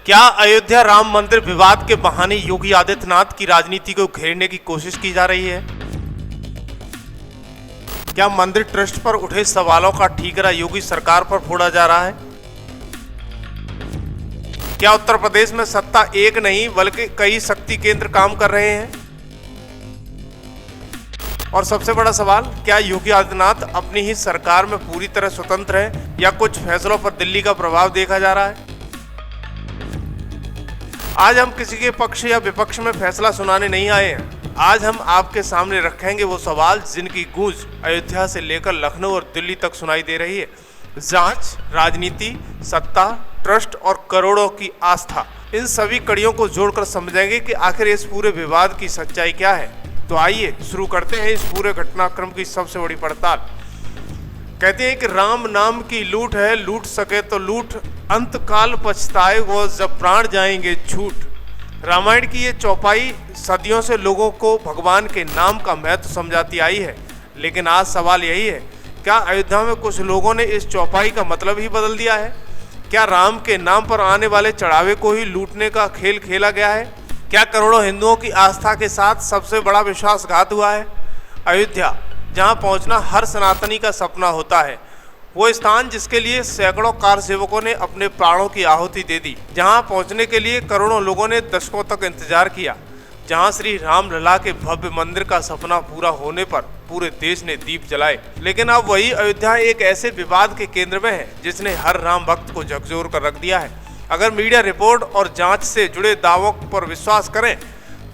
क्या अयोध्या राम मंदिर विवाद के बहाने योगी आदित्यनाथ की राजनीति को घेरने की कोशिश की जा रही है? क्या मंदिर ट्रस्ट पर उठे सवालों का ठीकरा योगी सरकार पर फोड़ा जा रहा है? क्या उत्तर प्रदेश में सत्ता एक नहीं बल्कि कई शक्ति केंद्र काम कर रहे हैं? और सबसे बड़ा सवाल, क्या योगी आदित्यनाथ अपनी ही सरकार में पूरी तरह स्वतंत्र है या कुछ फैसलों पर दिल्ली का प्रभाव देखा जा रहा है? आज हम किसी के पक्ष या विपक्ष में फैसला सुनाने नहीं आए हैं। आज हम आपके सामने रखेंगे वो सवाल जिनकी गूंज अयोध्या से लेकर लखनऊ और दिल्ली तक सुनाई दे रही है। जांच, राजनीति, सत्ता, ट्रस्ट और करोड़ों की आस्था, इन सभी कड़ियों को जोड़कर समझेंगे कि आखिर इस पूरे विवाद की सच्चाई क्या है। तो आइए शुरू करते हैं इस पूरे घटनाक्रम की सबसे बड़ी पड़ताल। कहते हैं कि राम नाम की लूट है, लूट सके तो लूट, अंतकाल पछताए वो जब प्राण जाएंगे छूट। रामायण की ये चौपाई सदियों से लोगों को भगवान के नाम का महत्व समझाती आई है, लेकिन आज सवाल यही है, क्या अयोध्या में कुछ लोगों ने इस चौपाई का मतलब ही बदल दिया है? क्या राम के नाम पर आने वाले चढ़ावे को ही लूटने का खेल खेला गया है? क्या करोड़ों हिंदुओं की आस्था के साथ सबसे बड़ा विश्वासघात हुआ है? अयोध्या, जहां पहुंचना हर सनातनी का सपना होता है, वो स्थान जिसके लिए सैकड़ों कार सेवकों ने अपने प्राणों की आहुति दे दी, जहां पहुंचने के लिए करोड़ों लोगों ने दशकों तक इंतजार किया, जहां श्री राम लला के भव्य मंदिर का सपना पूरा होने पर पूरे देश ने दीप जलाए। लेकिन अब वही अयोध्या एक ऐसे विवाद के केंद्र में है जिसने हर राम भक्त को झकझोर कर रख दिया है। अगर मीडिया रिपोर्ट और जांच से जुड़े दावों पर विश्वास करें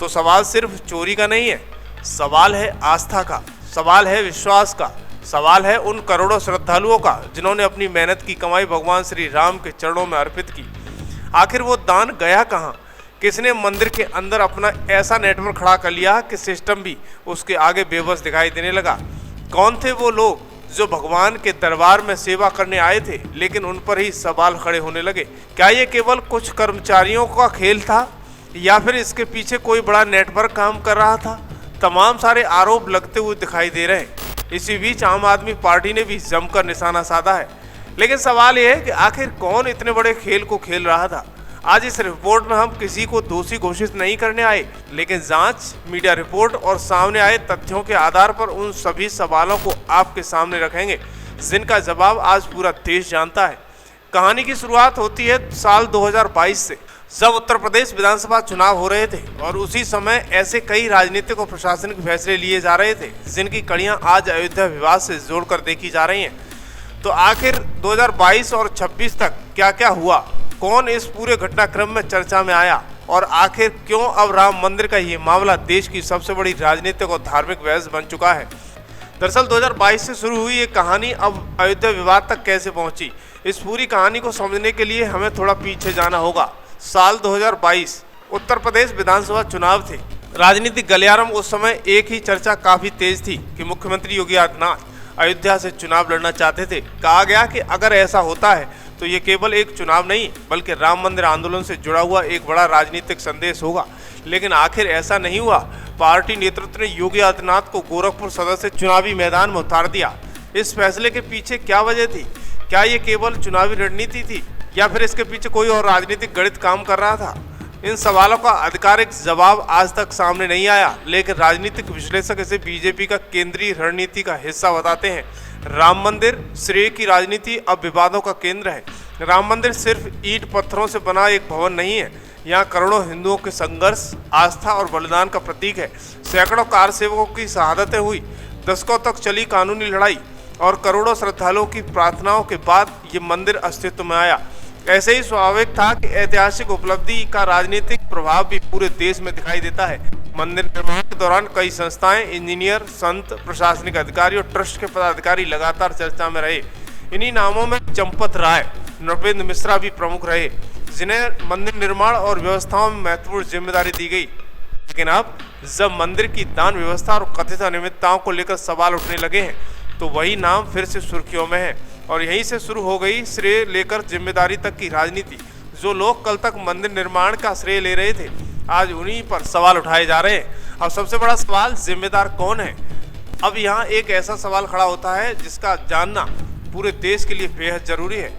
तो सवाल सिर्फ चोरी का नहीं है, सवाल है आस्था का, सवाल है विश्वास का, सवाल है उन करोड़ों श्रद्धालुओं का जिन्होंने अपनी मेहनत की कमाई भगवान श्री राम के चरणों में अर्पित की। आखिर वो दान गया कहाँ? किसने मंदिर के अंदर अपना ऐसा नेटवर्क खड़ा कर लिया कि सिस्टम भी उसके आगे बेबस दिखाई देने लगा? कौन थे वो लोग जो भगवान के दरबार में सेवा करने आए थे लेकिन उन पर ही सवाल खड़े होने लगे? क्या ये केवल कुछ कर्मचारियों का खेल था या फिर इसके पीछे कोई बड़ा नेटवर्क काम कर रहा था? तमाम सारे आरोप लगते हुए दिखाई दे रहे हैं। इसी बीच आम आदमी पार्टी ने भी जमकर निशाना साधा है। लेकिन सवाल यह है कि आखिर कौन इतने बड़े खेल को खेल रहा था? आज इस रिपोर्ट में हम किसी को दोषी घोषित नहीं करने आए, लेकिन जांच, मीडिया रिपोर्ट और सामने आए तथ्यों के आधार पर उन सभी सवालों को आपके सामने रखेंगे जिनका जवाब आज पूरा देश जानता है। कहानी की शुरुआत होती है साल 2022 से, जब उत्तर प्रदेश विधानसभा चुनाव हो रहे थे और उसी समय ऐसे कई राजनीतिक और प्रशासनिक फैसले लिए जा रहे थे जिनकी कड़ियां आज अयोध्या विवाद से जोड़कर देखी जा रही हैं। तो आखिर 2022 और 26 तक क्या क्या हुआ, कौन इस पूरे घटनाक्रम में चर्चा में आया और आखिर क्यों अब राम मंदिर का ये मामला देश की सबसे बड़ी राजनीतिक और धार्मिक बहस बन चुका है? दरअसल 2022 से शुरू हुई ये कहानी अब अयोध्या विवाद तक कैसे पहुंची, इस पूरी कहानी को समझने के लिए हमें थोड़ा पीछे जाना होगा। साल 2022 उत्तर प्रदेश विधानसभा चुनाव थे। राजनीतिक गलियारे में उस समय एक ही चर्चा काफी तेज थी कि मुख्यमंत्री योगी आदित्यनाथ अयोध्या से चुनाव लड़ना चाहते थे। कहा गया कि अगर ऐसा होता है तो ये केवल एक चुनाव नहीं बल्कि राम मंदिर आंदोलन से जुड़ा हुआ एक बड़ा राजनीतिक संदेश होगा। लेकिन आखिर ऐसा नहीं हुआ। पार्टी नेतृत्व ने योगी आदित्यनाथ को गोरखपुर सदर से चुनावी मैदान में उतार दिया। इस फैसले के पीछे क्या वजह थी? क्या ये केवल चुनावी रणनीति थी या फिर इसके पीछे कोई और राजनीतिक गणित काम कर रहा था? इन सवालों का आधिकारिक जवाब आज तक सामने नहीं आया, लेकिन राजनीतिक विश्लेषक इसे बीजेपी का केंद्रीय रणनीति का हिस्सा बताते हैं। राम मंदिर श्रेय की राजनीति अब विवादों का केंद्र है। राम मंदिर सिर्फ ईंट पत्थरों से बना एक भवन नहीं है, यहाँ करोड़ों हिंदुओं के संघर्ष, आस्था और बलिदान का प्रतीक है। सैकड़ों कार सेवकों की शहादतें हुई, दशकों तक चली कानूनी लड़ाई और करोड़ों श्रद्धालुओं की प्रार्थनाओं के बाद ये मंदिर अस्तित्व में आया। ऐसे ही स्वाभाविक था कि ऐतिहासिक उपलब्धि का राजनीतिक प्रभाव भी पूरे देश में दिखाई देता है। मंदिर निर्माण के दौरान कई संस्थाएं, इंजीनियर, संत, प्रशासनिक अधिकारी और ट्रस्ट के पदाधिकारी लगातार चर्चा में रहे। इन्हीं नामों में चंपत राय, नृपेंद्र मिश्रा भी प्रमुख रहे, जिन्हें मंदिर निर्माण और व्यवस्थाओं में महत्वपूर्ण जिम्मेदारी दी गई। लेकिन अब जब मंदिर की दान व्यवस्था और कथित अनियमितताओं को लेकर सवाल उठने लगे हैं तो वही नाम फिर से सुर्खियों में है और यहीं से शुरू हो गई श्रेय लेकर जिम्मेदारी तक की राजनीति। जो लोग कल तक मंदिर निर्माण का श्रेय ले रहे थे, आज उन्हीं पर सवाल उठाए जा रहे हैं। अब सबसे बड़ा सवाल, जिम्मेदार कौन है? अब यहाँ एक ऐसा सवाल खड़ा होता है जिसका जानना पूरे देश के लिए बेहद जरूरी है।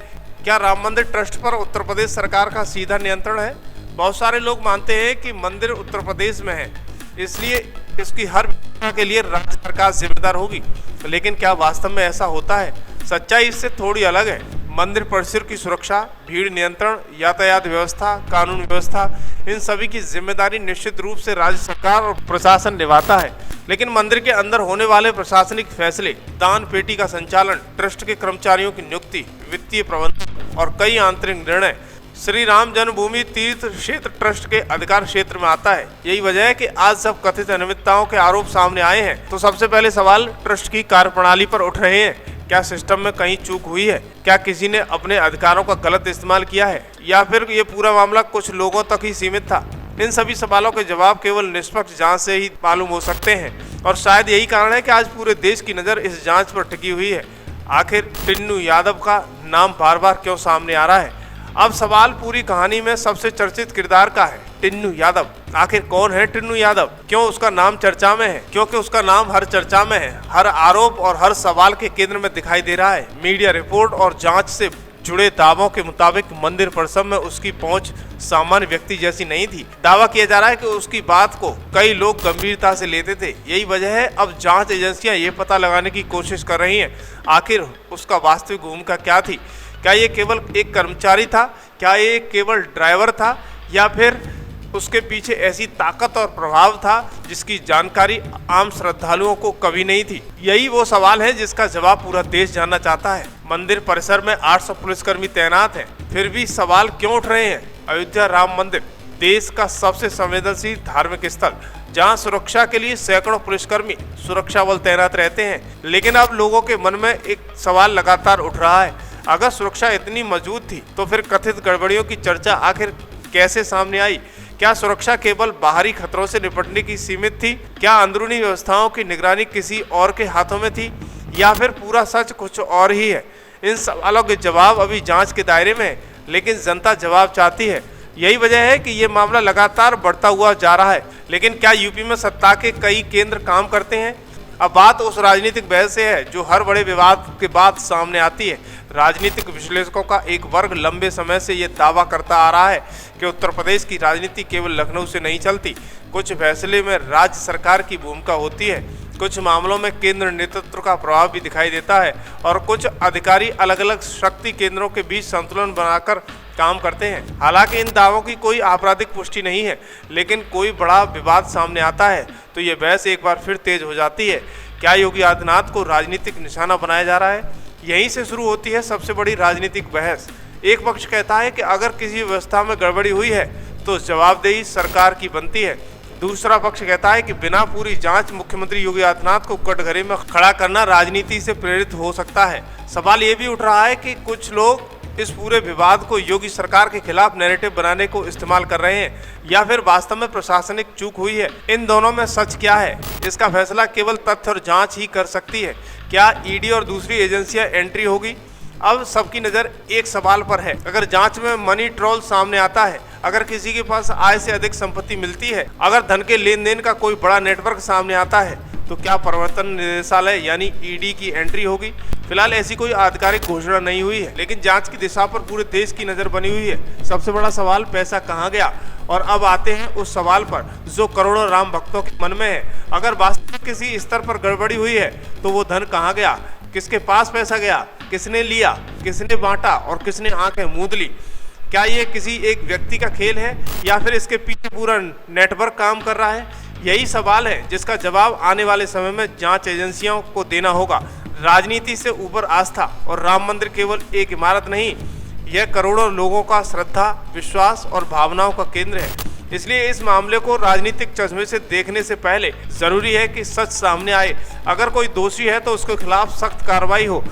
क्या राम मंदिर ट्रस्ट पर उत्तर प्रदेश सरकार का सीधा नियंत्रण है? बहुत सारे लोग मानते हैं कि मंदिर उत्तर प्रदेश में है, इसलिए इसकी हर व्यवस्था के लिए राज्य सरकार जिम्मेदार होगी। लेकिन क्या वास्तव में ऐसा होता है? सच्चाई इससे थोड़ी अलग है। मंदिर परिसर की सुरक्षा, भीड़ नियंत्रण, यातायात व्यवस्था, कानून व्यवस्था, इन सभी की जिम्मेदारी निश्चित रूप से राज्य सरकार और प्रशासन निभाता है। लेकिन मंदिर के अंदर होने वाले प्रशासनिक फैसले, दान पेटी का संचालन, ट्रस्ट के कर्मचारियों की नियुक्ति, वित्तीय प्रबंधन और कई आंतरिक निर्णय श्री राम जन्मभूमि तीर्थ क्षेत्र ट्रस्ट के अधिकार क्षेत्र में आता है। यही वजह है कि आज जब कथित अनियमितताओं के आरोप सामने आए हैं तो सबसे पहले सवाल ट्रस्ट की कार्यप्रणाली पर उठ रहे हैं। क्या सिस्टम में कहीं चूक हुई है? क्या किसी ने अपने अधिकारों का गलत इस्तेमाल किया है, या फिर ये पूरा मामला कुछ लोगों तक ही सीमित था? इन सभी सवालों के जवाब केवल निष्पक्ष जांच से ही मालूम हो सकते हैं और शायद यही कारण है कि आज पूरे देश की नज़र इस जांच पर टिकी हुई है। आखिर टिन्नू यादव का नाम बार बार क्यों सामने आ रहा है? अब सवाल पूरी कहानी में सबसे चर्चित किरदार का है, टिन्नू यादव। आखिर कौन है टिन्नू यादव? क्यों उसका नाम चर्चा में है? क्योंकि उसका नाम हर चर्चा में है, हर आरोप और हर सवाल के केंद्र में दिखाई दे रहा है। मीडिया रिपोर्ट और जांच से जुड़े दावों के मुताबिक मंदिर परिसर में उसकी पहुंच सामान्य व्यक्ति जैसी नहीं थी। दावा किया जा रहा है कि उसकी बात को कई लोग गंभीरता से लेते थे। यही वजह है अब जांच एजेंसियां ये पता लगाने की कोशिश कर रही हैं आखिर उसका वास्तविक भूमिका क्या थी। क्या ये केवल एक कर्मचारी था? क्या ये केवल ड्राइवर था, या फिर उसके पीछे ऐसी ताकत और प्रभाव था जिसकी जानकारी आम श्रद्धालुओं को कभी नहीं थी? यही वो सवाल है जिसका जवाब पूरा देश जानना चाहता है। मंदिर परिसर में 800 पुलिसकर्मी तैनात हैं, फिर भी सवाल क्यों उठ रहे हैं? अयोध्या राम मंदिर देश का सबसे संवेदनशील धार्मिक स्थल, जहां सुरक्षा के लिए सैकड़ों पुलिसकर्मी, सुरक्षा बल तैनात रहते हैं। लेकिन अब लोगों के मन में एक सवाल लगातार उठ रहा है, अगर सुरक्षा इतनी मजबूत थी तो फिर कथित गड़बड़ियों की चर्चा आखिर कैसे सामने आई? क्या सुरक्षा केवल बाहरी खतरों से निपटने की सीमित थी? क्या अंदरूनी व्यवस्थाओं की निगरानी किसी और के हाथों में थी, या फिर पूरा सच कुछ और ही है? इन सवालों के जवाब अभी जांच के दायरे में है, लेकिन जनता जवाब चाहती है। यही वजह है कि ये मामला लगातार बढ़ता हुआ जा रहा है। लेकिन क्या यूपी में सत्ता के कई केंद्र काम करते हैं? अब बात उस राजनीतिक बहस से है जो हर बड़े विवाद के बाद सामने आती है। राजनीतिक विश्लेषकों का एक वर्ग लंबे समय से ये दावा करता आ रहा है कि उत्तर प्रदेश की राजनीति केवल लखनऊ से नहीं चलती। कुछ फैसले में राज्य सरकार की भूमिका होती है, कुछ मामलों में केंद्र नेतृत्व का प्रभाव भी दिखाई देता है, और कुछ अधिकारी अलग अलग शक्ति केंद्रों के बीच संतुलन बनाकर काम करते हैं। हालांकि इन दावों की कोई आपराधिक पुष्टि नहीं है, लेकिन कोई बड़ा विवाद सामने आता है तो ये बहस एक बार फिर तेज हो जाती है। क्या योगी आदित्यनाथ को राजनीतिक निशाना बनाया जा रहा है? यहीं से शुरू होती है सबसे बड़ी राजनीतिक बहस। एक पक्ष कहता है कि अगर किसी व्यवस्था में गड़बड़ी हुई है तो जवाबदेही सरकार की बनती है। दूसरा पक्ष कहता है कि बिना पूरी जांच मुख्यमंत्री योगी आदित्यनाथ को कटघरे में खड़ा करना राजनीति से प्रेरित हो सकता है। सवाल ये भी उठ रहा है कि कुछ लोग इस पूरे विवाद को योगी सरकार के खिलाफ नैरेटिव बनाने को इस्तेमाल कर रहे हैं, या फिर वास्तव में प्रशासनिक चूक हुई है। इन दोनों में सच क्या है, इसका फैसला केवल तथ्य और जांच ही कर सकती है। क्या ईडी और दूसरी एजेंसियां एंट्री होगी? अब सबकी नज़र एक सवाल पर है, अगर जांच में मनी ट्रोल सामने आता है, अगर किसी के पास आय से अधिक संपत्ति मिलती है, अगर धन के लेन देन का कोई बड़ा नेटवर्क सामने आता है, तो क्या प्रवर्तन निदेशालय यानी ईडी की एंट्री होगी? फिलहाल ऐसी कोई आधिकारिक घोषणा नहीं हुई है, लेकिन जांच की दिशा पर पूरे देश की नज़र बनी हुई है। सबसे बड़ा सवाल पैसा कहाँ गया? और अब आते हैं उस सवाल पर जो करोड़ों राम भक्तों के मन में है। अगर वास्तविक किसी स्तर पर गड़बड़ी हुई है तो वो धन कहाँ गया? किसके पास पैसा गया? किसने लिया? किसने बांटा? और किसने आंखें मूंद ली? क्या ये किसी एक व्यक्ति का खेल है, या फिर इसके पीछे पूरा नेटवर्क काम कर रहा है? यही सवाल है जिसका जवाब आने वाले समय में जांच एजेंसियों को देना होगा। राजनीति से ऊपर आस्था, और राम मंदिर केवल एक इमारत नहीं, यह करोड़ों लोगों का श्रद्धा, विश्वास और भावनाओं का केंद्र है। इसलिए इस मामले को राजनीतिक चश्मे से देखने से पहले जरूरी है कि सच सामने आए। अगर कोई दोषी है तो उसके खिलाफ सख्त कार्रवाई हो।